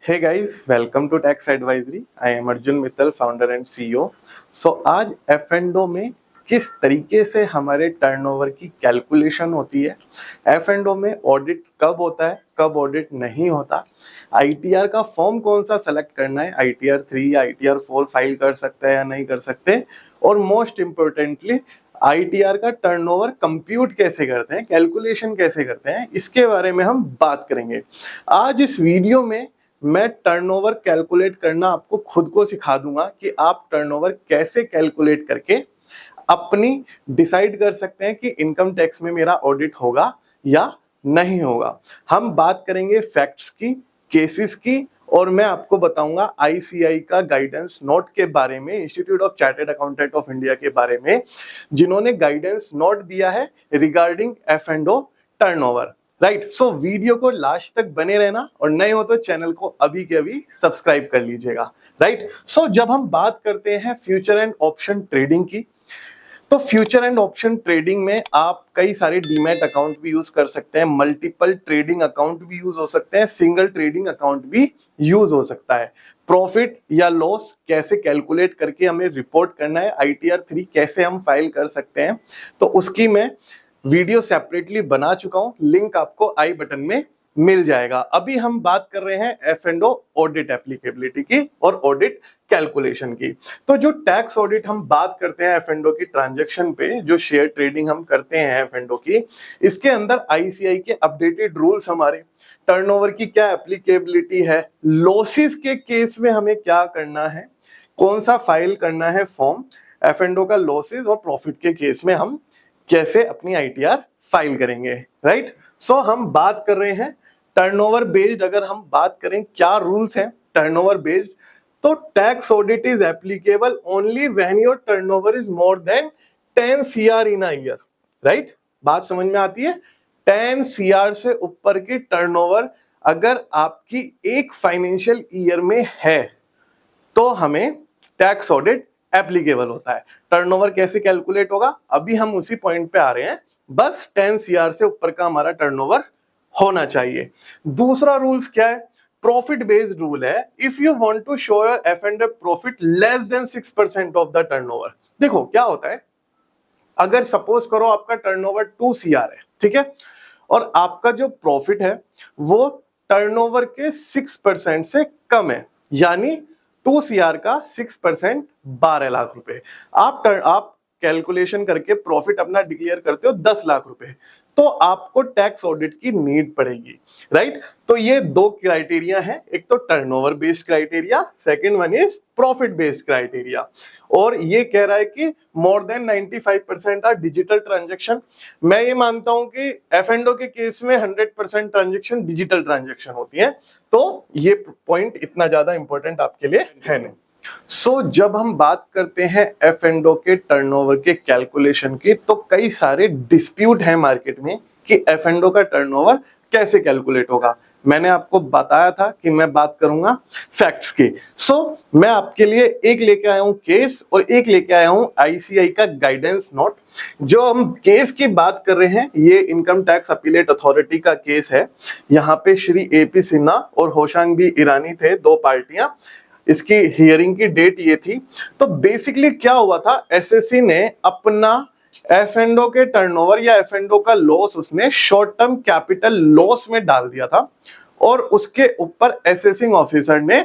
Hey guys, welcome to Tax Advisory. I am Arjun Mittal, founder and CEO. So आज F&O में किस तरीके से हमारे टर्नओवर की कैलकुलेशन होती है, F&O में ऑडिट कब होता है, कब ऑडिट नहीं होता, ITR का फॉर्म कौन सा सेलेक्ट करना है, ITR 3 या ITR 4 फाइल कर सकते हैं या नहीं कर सकते, और मोस्ट इम्पोर्टेंटली ITR का टर्नओवर कंप्यूट कैसे करते हैं, कैलकुलेशन कैसे करते हैं, इसके बारे में हम बात करेंगे। आज इस वीडियो में मैं टर्नओवर कैलकुलेट करना आपको खुद को सिखा दूंगा कि आप टर्नओवर कैसे कैलकुलेट करके अपनी डिसाइड कर सकते हैं कि इनकम टैक्स में मेरा ऑडिट होगा या नहीं होगा। हम बात करेंगे फैक्ट्स की, केसेस की, और मैं आपको बताऊंगा ICAI का गाइडेंस नोट के बारे में, institute of chartered accountant of India के बारे में, जिन्होंने गाइडेंस नोट दिया है regarding F&O turnover. Right, so video को लास्ट तक बने रहना, और नए हो तो चैनल को अभी के अभी सब्सक्राइब कर लीजिएगा। राइट, सो जब हम बात करते हैं फ्यूचर एंड ऑप्शन ट्रेडिंग की, तो फ्यूचर एंड ऑप्शन ट्रेडिंग में आप कई सारे डीमैट अकाउंट भी यूज कर सकते हैं, मल्टीपल ट्रेडिंग अकाउंट भी यूज हो सकते हैं, सिंगल ट्रेडिंग अकाउंट भी यूज हो सकता है। प्रॉफिट या लॉस कैसे कैलकुलेट करके हमें रिपोर्ट करना है, ITR 3 कैसे हम फाइल कर सकते हैं, तो उसकी मैं वीडियो सेपरेटली बना चुका हूं, लिंक आपको आई बटन में मिल जाएगा। अभी हम बात कर रहे हैं F&O ऑडिट एप्लीकेबिलिटी की और ऑडिट कैलकुलेशन की। तो जो टैक्स ऑडिट हम बात करते हैं F&O की ट्रांजैक्शन पे, जो शेयर ट्रेडिंग हम करते हैं F&O की, इसके अंदर ICAI के अपडेटेड रूल्स, हमारे टर्नओवर की क्या एप्लीकेबिलिटी है, लॉसेस के केस में हमें क्या करना है, कौन सा फाइल करना है फॉर्म, F&O का लॉसेस और प्रॉफिट के केस में हम कैसे अपनी ITR फाइल करेंगे। राइट, सो हम बात कर रहे हैं टर्नओवर बेस्ड। अगर हम बात करें क्या रूल्स हैं टर्नओवर बेस्ड, तो tax audit is applicable only when your turnover is more than 10 CR in a year. Right, बात समझ में आती है? 10 CR से ऊपर की टर्नओवर अगर आपकी एक फाइनेंशियल ईयर में है तो हमें टैक्स ऑडिट एप्लीकेबल होता है। टर्नओवर कैसे कैलकुलेट होगा, अभी हम उसी पॉइंट पे आ रहे हैं। बस 10 CR से ऊपर का हमारा टर्नओवर होना चाहिए। दूसरा रूल्स क्या है? प्रॉफिट बेस्ड रूल है। If you want to show your F&O profit less than 6% of the turnover. देखो क्या होता है, अगर सपोज करो आपका टर्नओवर 2 CR है, ठीक है, और आपका जो प्रॉफिट है वो टर्नओवर के 6% से कम है, यानी 2 CR का 6% 12 लाख रुपए। आप कैलकुलेशन करके प्रॉफिट अपना डिक्लेयर करते हो 10 लाख रुपए, तो आपको टैक्स ऑडिट की नीड पड़ेगी। राइट, तो ये दो क्राइटेरिया है, एक तो turnover based criteria, second one is profit based criteria. और ये कह रहा है कि more than 95% are digital transaction. मैं ये मानता हूं कि F&O के केस में 100% ट्रांजेक्शन डिजिटल ट्रांजेक्शन होती है, तो ये पॉइंट इतना ज्यादा इंपॉर्टेंट आपके लिए है नहीं। सो जब हम बात करते हैं F&O के टर्नओवर के कैलकुलेशन की, तो कई सारे डिस्प्यूट हैं मार्केट में कि F&O का टर्नओवर कैसे कैलकुलेट होगा। मैंने आपको बताया था कि मैं बात करूंगा फैक्ट्स की। सो मैं आपके लिए एक लेके आया हूं केस और एक लेके आया हूं ICAI का गाइडेंस नोट। जो हम केस की बात कर रहे हैं, ये इनकम टैक्स अपीलेट अथॉरिटी का केस है। यहाँ पे श्री AP सिन्हा और होशांग बी ईरानी थे, दो पार्टियां। इसकी हियरिंग की डेट ये थी। तो बेसिकली क्या हुआ था, SSC ने अपना F&O के टर्नओवर या F&O का लॉस उसने शॉर्ट टर्म कैपिटल लॉस में डाल दिया था, और उसके ऊपर असेसिंग ऑफिसर ने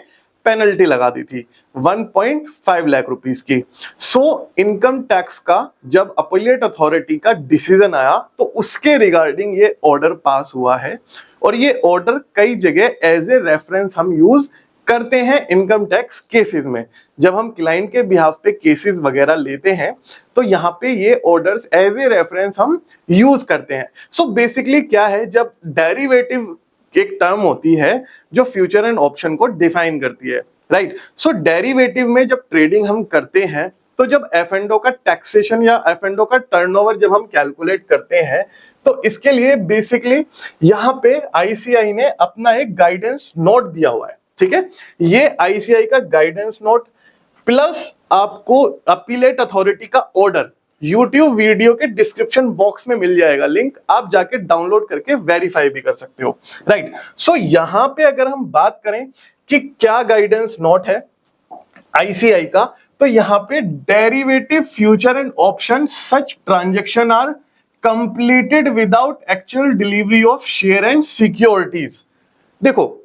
पेनल्टी लगा दी थी 1.5 लाख रुपीस की। सो इनकम टैक्स का जब अपीलेट अथॉरिटी का डिसीजन आया, तो उसके रिगार्डिंग ये ऑर्डर पास हुआ है, और ये ऑर्डर कई जगह एज ए रेफरेंस हम यूज करते हैं इनकम टैक्स केसेस में। जब हम क्लाइंट के बिहाफ पे केसेस वगैरह लेते हैं, तो यहाँ पे ये ऑर्डर्स एज ए रेफरेंस हम यूज करते हैं। सो बेसिकली क्या है, जब डेरिवेटिव एक टर्म होती है जो फ्यूचर एंड ऑप्शन को डिफाइन करती है। राइट, सो डेरिवेटिव में जब ट्रेडिंग हम करते हैं, तो जब F&O का टैक्सेशन या F&O का टर्नओवर जब हम कैलकुलेट करते हैं, तो इसके लिए बेसिकली यहाँ पे ICAI ने अपना एक गाइडेंस नोट दिया हुआ है। ठीक है, ये ICAI का गाइडेंस नोट प्लस आपको अपीलेट अथॉरिटी का ऑर्डर YouTube वीडियो के डिस्क्रिप्शन बॉक्स में मिल जाएगा लिंक, आप जाके डाउनलोड करके वेरीफाई भी कर सकते हो। राइट, सो यहां पे अगर हम बात करें कि क्या गाइडेंस नोट है आईसीआई का, तो यहां पे derivative future and option such transaction are completed without actual delivery of share and securities. देखो,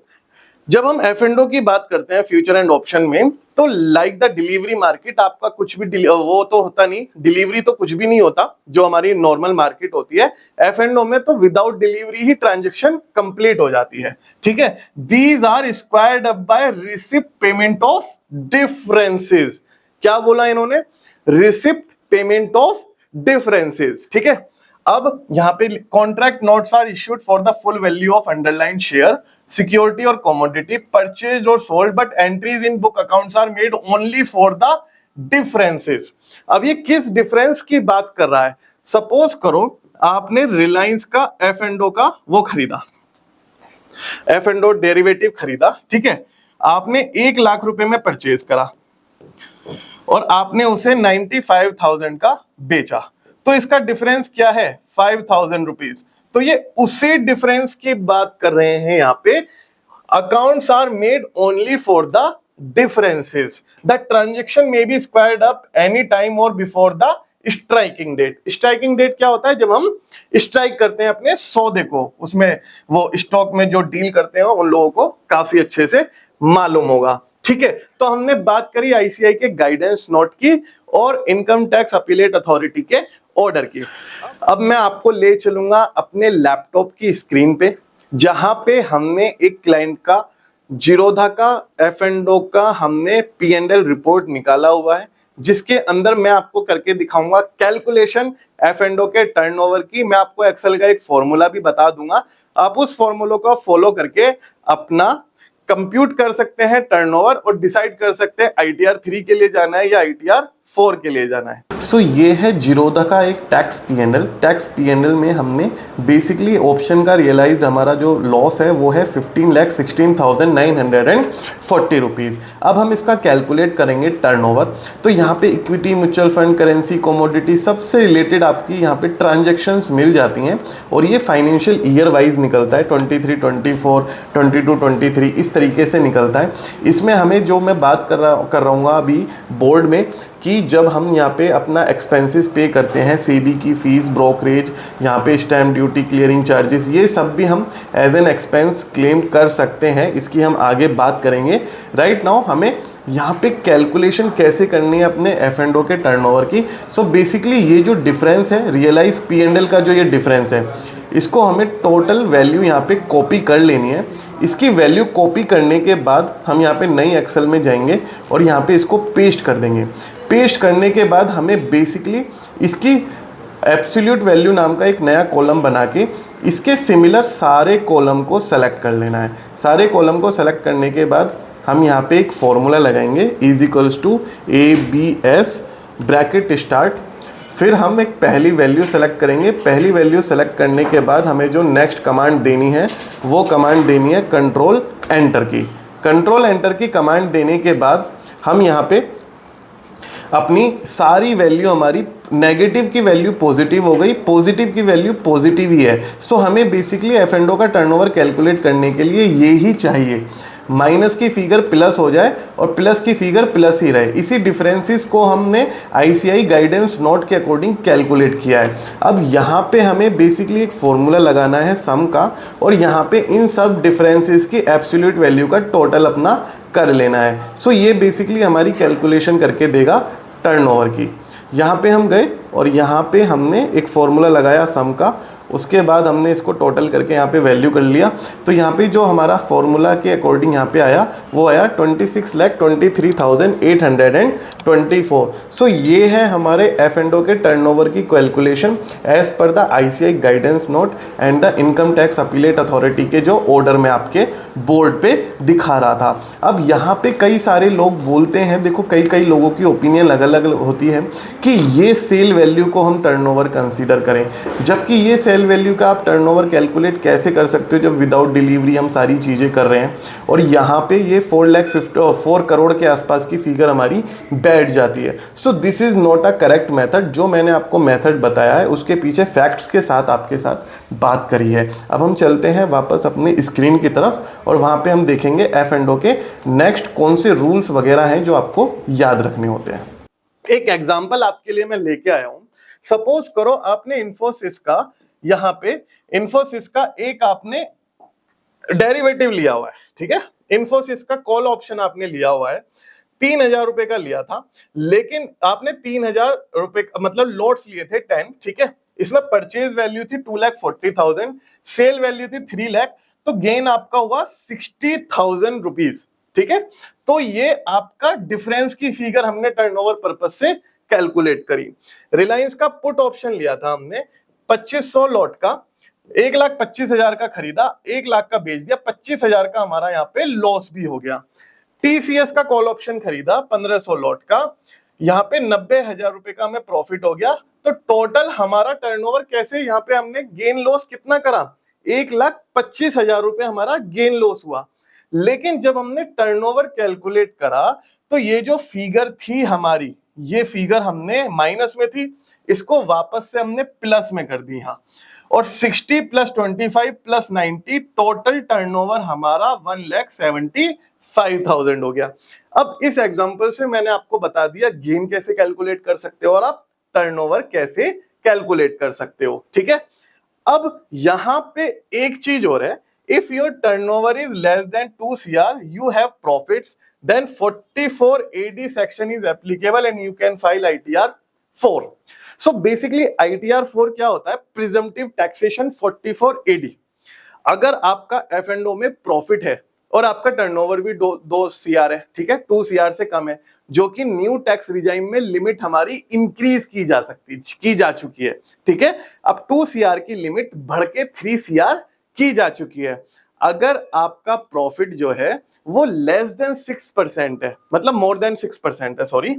जब हम एफ एंड ओ की बात करते हैं फ्यूचर एंड ऑप्शन में, तो लाइक द डिलीवरी मार्केट आपका कुछ भी वो तो होता नहीं, डिलीवरी तो कुछ भी नहीं होता जो हमारी नॉर्मल मार्केट होती है। एफ एंड ओ में तो विदाउट डिलीवरी ही ट्रांजैक्शन कंप्लीट हो जाती है, ठीक है। These are squared up by receipt payment of differences. क्या बोला इन्होंने? रिसिप्ट पेमेंट ऑफ डिफरेंसेस, ठीक है। अब यहां पे contract notes are issued for the full value of underline share, security और कमोडिटी परचेज और sold, but entries in book accounts are made only for the differences. अब ये किस डिफरेंस की बात कर रहा है? सपोज करो आपने रिलायंस का एफ एंड ओ का वो खरीदा, एफ एंड ओ डेरिवेटिव खरीदा, ठीक है। आपने 1 लाख रुपए में परचेज करा और आपने उसे 95,000 का बेचा, तो इसका डिफरेंस क्या है? 5,000 रुपीज। तो ये उसी डिफरेंस की बात कर रहे हैं यहां पे। Accounts are made only for the differences. The transaction may be squared up any time और before the striking date. Striking date क्या होता है? जब हम स्ट्राइक करते हैं अपने सौदे को, उसमें वो स्टॉक में जो डील करते हैं उन लोगों को काफी अच्छे से मालूम होगा, ठीक है। तो हमने बात करी आईसीआई के गाइडेंस नोट की और इनकम टैक्स अपीलेट अथॉरिटी के ऑर्डर की। अब मैं आपको ले चलूंगा अपने लैपटॉप की स्क्रीन पे, जहां पे हमने एक क्लाइंट का जीरोधा का एफ एंड ओ का हमने P&L रिपोर्ट निकाला हुआ है, जिसके अंदर मैं आपको करके दिखाऊंगा कैलकुलेशन एफ एंड ओ के टर्नओवर की। मैं आपको एक्सेल का एक फॉर्मूला भी बता दूंगा, आप उस फॉर्मूला को फॉलो करके अपना कंप्यूट कर सकते हैं टर्नओवर और डिसाइड कर सकते हैं ITR 3 के लिए जाना है या ITR 4 के लिए जाना है। सो ये है जीरोधा का एक टैक्स P&L। टैक्स P&L में हमने बेसिकली ऑप्शन का रियलाइज्ड हमारा जो लॉस है वो है 15,16,940 रुपीज़। अब हम इसका कैलकुलेट करेंगे टर्नओवर। तो यहाँ पे equity, mutual fund, currency, commodity सबसे रिलेटेड आपकी यहाँ पे ट्रांजेक्शंस मिल जाती हैं और ये फाइनेंशियल ईयर वाइज निकलता है, 23, 24, 22, 23 इस तरीके से निकलता है। इसमें हमें जो मैं बात कर रहा हूँ अभी बोर्ड में, कि जब हम यहाँ पे अपना एक्सपेंसेस पे करते हैं, सेबी की फीस, ब्रोकरेज, यहाँ पे स्टैम्प ड्यूटी, क्लियरिंग चार्जेस, ये सब भी हम एज एन एक्सपेंस क्लेम कर सकते हैं। इसकी हम आगे बात करेंगे। राइट नाउ हमें यहाँ पे कैलकुलेशन कैसे करनी है अपने एफ एंड ओ के टर्नओवर की। सो बेसिकली ये जो डिफरेंस है, रियलाइज P&L का जो ये डिफरेंस है, इसको हमें टोटल वैल्यू यहाँ पे कॉपी कर लेनी है। इसकी वैल्यू कॉपी करने के बाद हम यहाँ पे नई एक्सेल में जाएंगे और यहाँ पे इसको पेस्ट कर देंगे। पेस्ट करने के बाद हमें बेसिकली इसकी एब्सोल्यूट वैल्यू नाम का एक नया कॉलम बना के इसके सिमिलर सारे कॉलम को सेलेक्ट कर लेना है। सारे कॉलम को सेलेक्ट करने के बाद हम यहाँ पे एक फॉर्मूला लगाएंगे, is equals to ABS bracket start. फिर हम एक पहली वैल्यू सेलेक्ट करेंगे। पहली वैल्यू सेलेक्ट करने के बाद हमें जो नेक्स्ट कमांड देनी है वो कमांड देनी है कंट्रोल एंटर की। कंट्रोल एंटर की कमांड देने के बाद हम यहाँ पे अपनी सारी वैल्यू, हमारी नेगेटिव की वैल्यू पॉजिटिव हो गई, पॉजिटिव की वैल्यू पॉजिटिव ही है। सो हमें बेसिकली एफ एंड ओ का टर्नओवर कैलकुलेट करने के लिए ये ही चाहिए, माइनस की फिगर प्लस हो जाए और प्लस की फिगर प्लस ही रहे। इसी डिफरेंसेस को हमने आईसीआई गाइडेंस नोट के अकॉर्डिंग कैलकुलेट किया है। अब यहाँ पे हमें बेसिकली एक फॉर्मूला लगाना है सम का और यहाँ पे इन सब डिफरेंसेस की एब्सोल्यूट वैल्यू का टोटल अपना कर लेना है। सो ये बेसिकली हमारी कैलकुलेशन करके देगा टर्नओवर की। यहाँ पे हम गए और यहाँ पे हमने एक फॉर्मूला लगाया सम का, उसके बाद हमने इसको टोटल करके यहाँ पे वैल्यू कर लिया। तो यहाँ पे जो हमारा फॉर्मूला के अकॉर्डिंग यहाँ पे आया वो आया 26,23,824। सो ये है हमारे एफ एंड ओ के टर्नओवर की calculation as per the ICI guidance note and the income tax appellate authority के जो ऑर्डर में आपके बोर्ड पे दिखा रहा था। अब यहाँ पे कई सारे लोग बोलते हैं, देखो कई लोगों की ओपिनियन अलग अलग होती है कि ये सेल वैल्यू को हम टर्नओवर कंसीडर करें, जबकि ये सेल वैल्यू का आप टर्नओवर कैलकुलेट कैसे कर सकते हो जब विदाउट डिलीवरी हम सारी चीज़ें कर रहे हैं। और यहाँ पे ये 4 करोड़ के आसपास की फिगर हमारी बैठ जाती है। सो this is not a correct method. जो मैंने आपको मेथड बताया है उसके पीछे फैक्ट्स के साथ आपके साथ बात करी है। अब हम चलते हैं वापस अपनी स्क्रीन की तरफ और वहां पे हम देखेंगे एफ एंड ओ के नेक्स्ट कौन से रूल्स वगैरह हैं जो आपको याद रखने होते हैं। एक एग्जांपल आपके लिए मैं लेके आया हूं। सपोज करो आपने इन्फोसिस का, यहां पे इन्फोसिस का एक आपने डेरिवेटिव लिया हुआ है, ठीक है। इन्फोसिस का कॉल ऑप्शन आपने लिया हुआ है, 3,000 रुपए का लिया था, लेकिन आपने 3,000 रुपए मतलब लॉट्स लिए थे 10, ठीक है। इसमें परचेज वैल्यू थी 2,40,000, सेल वैल्यू थी 3 लाख, तो गेन आपका हुआ 60,000 रुपीज, ठीक है। तो ये आपका डिफरेंस की फिगर हमने टर्नओवर पर्पस से कैलकुलेट करी। रिलायंस का पुट ऑप्शन लिया था हमने 2500 लॉट का, 1,25,000 का खरीदा, 1 लाख का बेच दिया, 25,000 का हमारा यहाँ पे लॉस भी हो गया। टीसीएस का कॉल ऑप्शन खरीदा 1,500 लॉट का, यहाँ पे 90,000 रुपए का हमें प्रॉफिट हो गया। तो टोटल हमारा टर्नओवर कैसे, यहाँ पे हमने गेन लॉस कितना करा, 1,25,000 रुपए हमारा गेन लॉस हुआ। लेकिन जब हमने टर्नओवर कैलकुलेट करा तो ये जो फिगर थी हमारी, ये फिगर हमने माइनस में थी, इसको वापस से हमने प्लस में कर दी यहाँ, और 60 + 25 + 90 टोटल टर्नओवर हमारा 1,75,000 हो गया। अब इस एग्जांपल से मैंने आपको बता दिया गेन कैसे कैलकुलेट कर सकते हो और आप टर्नओवर कैसे कैलकुलेट कर सकते हो, ठीक है। अब यहां पे एक चीज और है, if your turnover is less than 2 CR you have profits, then 44 AD section is applicable and you can file ITR 4. So basically ITR 4 क्या होता है, प्रिजम्पटिव टैक्सेशन 44 AD। अगर आपका एफ एंड ओ में प्रॉफिट है और आपका टर्नओवर भी 2 CR है, ठीक है, 2 CR से कम है, जो कि न्यू टैक्स रिजाइम में लिमिट हमारी इंक्रीज की जा चुकी है, ठीक है। अब 2 CR की लिमिट बढ़ के 3 CR की जा चुकी है। अगर आपका प्रॉफिट जो है वो लेस देन 6% है, मतलब मोर देन 6% है, सॉरी,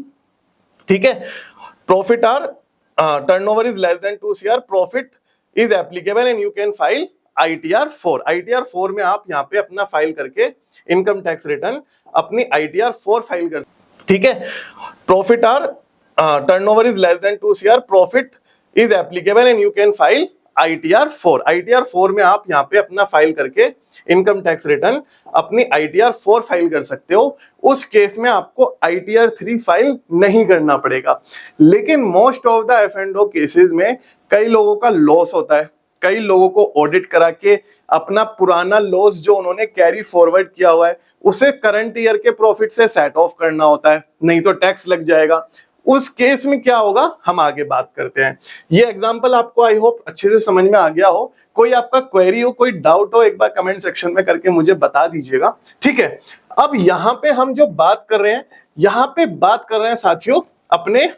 ठीक है। Profit or turnover is less than 2 CR, profit is applicable and you can file ITR 4। ITR 4 में आप यहाँ पे अपना फाइल करके इनकम टैक्स रिटर्न अपनी ITR 4 फाइल कर, ठीक है। Profit or turnover is less than 2 CR, profit is applicable and you can file ITR 4। ITR 4 में आप यहाँ पे अपना फाइल करके इनकम टैक्स रिटर्न अपनी ITR 4 फाइल कर सकते हो। उस केस में आपको ITR 3 फाइल नहीं करना पड़ेगा। लेकिन most of the F and O cases में कई लोगों का लॉस होता है, कई लोगों को ऑडिट करा के अपना पुराना लॉस जो उन्होंने कैरी फॉरवर्ड किया हुआ है उसे करंट ईयर के प्रॉफिट से सेट ऑफ करना होता है, नहीं तो टैक्स लग जाएगा। उस केस में क्या होगा हम आगे बात करते हैं। ये एग्जांपल आपको आई होप अच्छे से समझ में आ गया हो। कोई आपका क्वेरी हो, कोई डाउट हो, एक बार कमेंट सेक्शन में करके मुझे बता दीजिएगा, ठीक है। अब यहाँ पे हम जो बात कर रहे हैं, यहाँ पे बात कर रहे हैं साथियों अपने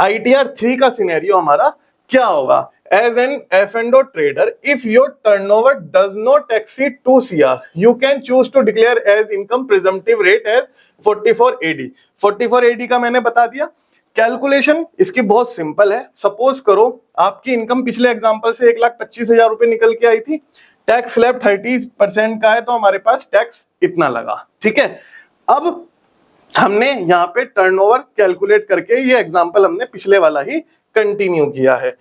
ITR 3 का सिनेरियो हमारा क्या होगा। As an F&O trader, if your turnover does not exceed 2 CR, you can choose to declare as income presumptive rate as 44 AD। 44 AD का मैंने बता दिया। कैलकुलेशन इसकी बहुत सिंपल है। सपोज करो आपकी इनकम पिछले एग्जांपल से 1,25,000 रुपए निकल के आई थी, टैक्स स्लैब 30% का है, तो हमारे पास टैक्स इतना लगा, ठीक है। अब हमने यहाँ पे टर्नओवर कैलकुलेट करके ये एग्जांपल हमने पिछले वाला ही कंटिन्यू किया है।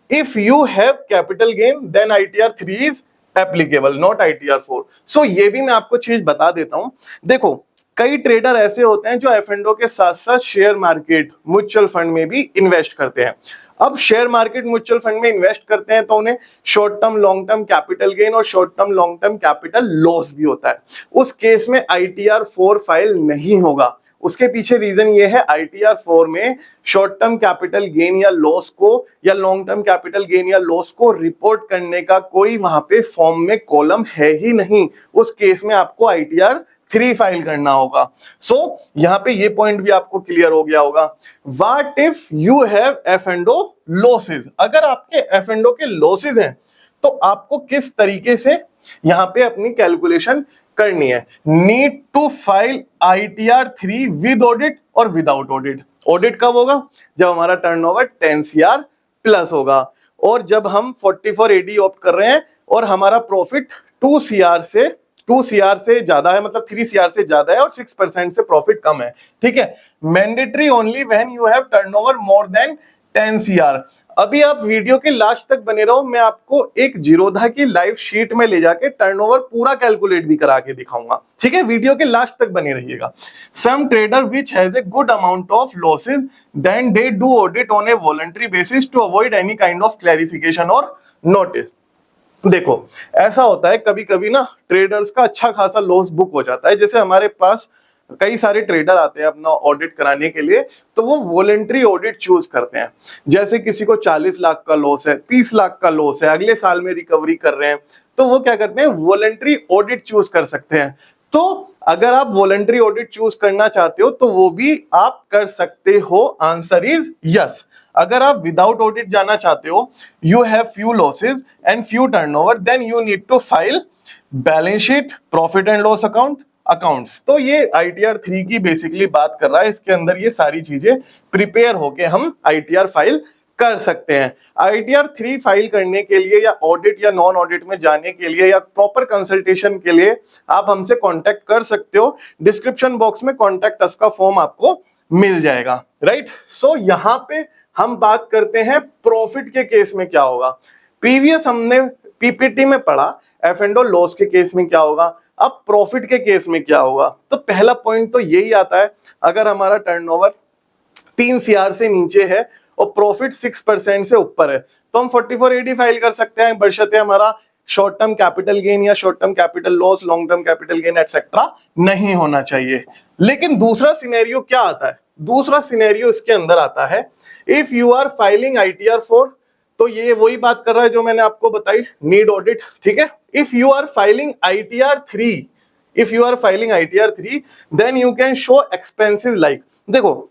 If you have capital gain, then ITR 3 is applicable, not ITR 4। So ये भी मैं आपको चीज बता देता हूं। देखो कई ट्रेडर ऐसे होते हैं जो एफ एंड ओ के साथ साथ शेयर मार्केट, म्यूचुअल फंड में भी इन्वेस्ट करते हैं। अब शेयर मार्केट, म्यूचुअल फंड में इन्वेस्ट करते हैं तो उन्हें short term long term capital gain और short term long term capital loss भी होता है। उस केस में ITR 4 फाइल नहीं होगा। उसके पीछे रीजन ये है, ITR 4 में शॉर्ट टर्म कैपिटल गेन या लॉस को या लॉन्ग टर्म कैपिटल गेन या लॉस को रिपोर्ट करने का कोई वहां पे फॉर्म में कॉलम है ही नहीं। उस केस में आपको ITR 3 फाइल करना होगा। सो यहाँ पे ये पॉइंट भी आपको क्लियर हो गया होगा। What if you have F and O losses, अगर आपके एफ एंड ओ के लॉसेज हैं तो आपको किस तरीके से यहाँ पे अपनी कैलकुलेशन करनी है। Need to file ITR 3 with audit और विदाउट ऑडिट। ऑडिट कब होगा, जब हमारा टर्नओवर 10 CR प्लस होगा, और जब हम 44 AD ऑप्ट कर रहे हैं और हमारा प्रॉफिट 2 CR से 2 CR से ज्यादा है, मतलब 3 CR से ज्यादा है और 6% से प्रॉफिट कम है, ठीक है। Mandatory only when you have turnover more than 10 CR। अभी आप वीडियो के लास्ट तक बने रहो, मैं आपको एक जीरोधा की लाइव शीट में ले जाके टर्नओवर पूरा कैलकुलेट भी करा के दिखाऊंगा, ठीक है। वीडियो के लास्ट तक बने रहिएगा। Some trader which has a good amount of losses then they do audit on a voluntary basis to avoid any kind of clarification और नोटिस। देखो ऐसा होता है कभी कभी ना, ट्रेडर्स का अच्छा खासा लॉस बुक हो जाता है। जैसे हमारे पास कई सारे ट्रेडर आते हैं अपना ऑडिट कराने के लिए, तो वो वॉलंटरी ऑडिट चूज करते हैं। जैसे किसी को 40 लाख का लॉस है, 30 लाख का लॉस है, अगले साल में रिकवरी कर रहे हैं, तो वो क्या करते हैं, वॉलंटरी ऑडिट चूज कर सकते हैं। तो अगर आप वॉलंटरी ऑडिट चूज करना चाहते हो तो वो भी आप कर सकते हो। Answer is yes. अगर आप विदाउट ऑडिट जाना चाहते हो, you have few losses and few turnover, then you need to file balance sheet, profit and loss account, accounts. तो ये ITR 3 की बेसिकली बात कर रहा है। इसके अंदर ये सारी चीजें प्रिपेयर होके हम ITR फाइल कर सकते हैं। ITR 3 फाइल करने के लिए या ऑडिट या नॉन ऑडिट में जाने के लिए या प्रॉपर कंसल्टेशन के लिए आप हमसे कांटेक्ट कर सकते हो। डिस्क्रिप्शन बॉक्स में कांटेक्ट अस का फॉर्म आपको मिल जाएगा, राइट। सो यहां पे हम बात करते हैं प्रॉफिट के केस में क्या होगा। प्रीवियस हमने PPT में पढ़ा एफ एंड ओ लॉस के केस में क्या होगा, अब प्रॉफिट के केस में क्या होगा। तो पहला पॉइंट तो यही आता है, अगर हमारा टर्नओवर 3 CR से नीचे है और प्रॉफिट 6% से ऊपर है तो हम 44AD फाइल कर सकते हैं, बशर्ते हमारा शॉर्ट टर्म कैपिटल गेन या short term capital loss, long term capital gain etcetera नहीं होना चाहिए। लेकिन दूसरा सिनेरियो क्या आता है, दूसरा सिनेरियो इसके अंदर आता है, if you are filing ITR 4, तो ये वही बात कर रहा है जो मैंने आपको बताई, नीड ऑडिट, ठीक है। If you are filing ITR 3, if you are filing ITR 3, then you can show expenses like, देखो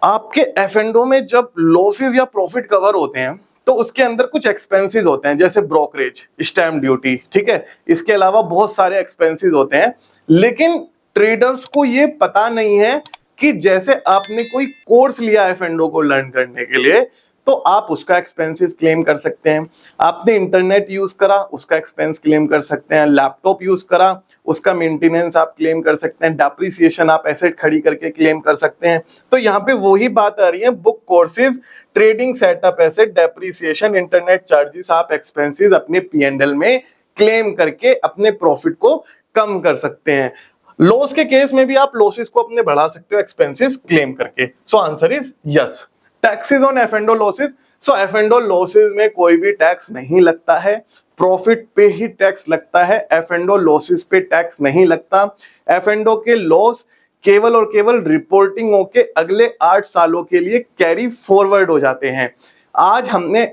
आपके F&O में जब लॉसेस या प्रॉफिट कवर होते हैं तो उसके अंदर कुछ एक्सपेंसेस होते हैं, जैसे ब्रोकरेज, स्टैम्प ड्यूटी, ठीक है। इसके अलावा बहुत सारे एक्सपेंसेस होते हैं, लेकिन ट्रेडर्स को ये पता नहीं है कि जैसे आपने कोई कोर्स लिया F&O को लर्न करने के लिए, तो आप उसका एक्सपेंसेस क्लेम कर सकते हैं। आपने इंटरनेट यूज करा, उसका एक्सपेंस क्लेम कर सकते हैं। लैपटॉप यूज करा, उसका मेंटेनेंस आप क्लेम कर सकते हैं। डेप्रिसिएशन आप एसेट खड़ी करके क्लेम कर सकते हैं। तो यहाँ पे वही बात आ रही है, book courses, trading setup asset, depreciation, internet charges, आप एक्सपेंसेस अपने P&L में क्लेम करके अपने प्रॉफिट को कम कर सकते हैं। लॉस के केस में भी आप लॉसेस को अपने बढ़ा सकते हो एक्सपेंसेस क्लेम करके। So answer is yes. Taxes on F&O losses, so F&O losses में कोई भी टैक्स नहीं लगता है, प्रॉफिट पे ही टैक्स लगता है, F&O लॉसेस पे टैक्स नहीं लगता। F&O के लॉस केवल और केवल रिपोर्टिंग होके अगले 8 सालों के लिए कैरी फॉरवर्ड हो जाते हैं। आज हमने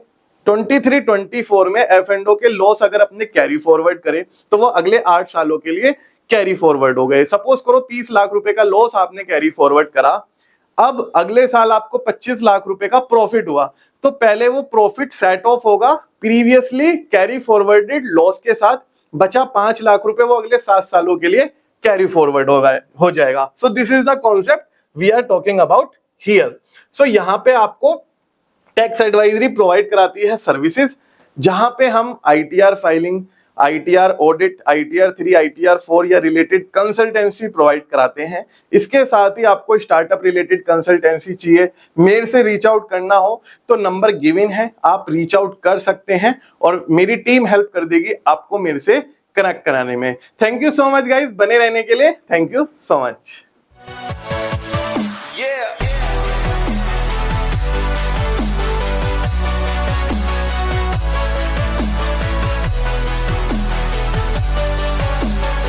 23-24 में F&O के लॉस अगर अपने कैरी फॉरवर्ड करें तो वो अगले 8 सालों के लिए कैरी फॉरवर्ड हो गए। सपोज करो 30 लाख रुपए का लॉस आपने कैरी फॉरवर्ड करा, अब अगले साल आपको 25 लाख रुपए का प्रॉफिट हुआ, तो पहले वो प्रॉफिट सेट ऑफ होगा प्रीवियसली कैरी फॉरवर्डेड लॉस के साथ, बचा 5 लाख रुपए वो अगले 7 सालों के लिए कैरी फॉरवर्ड हो जाएगा। So this is the concept we are talking about here. So यहाँ पे आपको टैक्स एडवाइजरी प्रोवाइड कराती है सर्विसेज, जहां पे हम ITR filing, ITR audit, ITR 3, ITR 4 या रिलेटेड कंसल्टेंसी प्रोवाइड कराते हैं। इसके साथ ही आपको स्टार्टअप रिलेटेड कंसल्टेंसी चाहिए, मेरे से रीच आउट करना हो तो नंबर गिवन है, आप रीच आउट कर सकते हैं और मेरी टीम हेल्प कर देगी आपको मेरे से कनेक्ट कराने में। Thank you so much guys, बने रहने के लिए थैंक यू सो मच।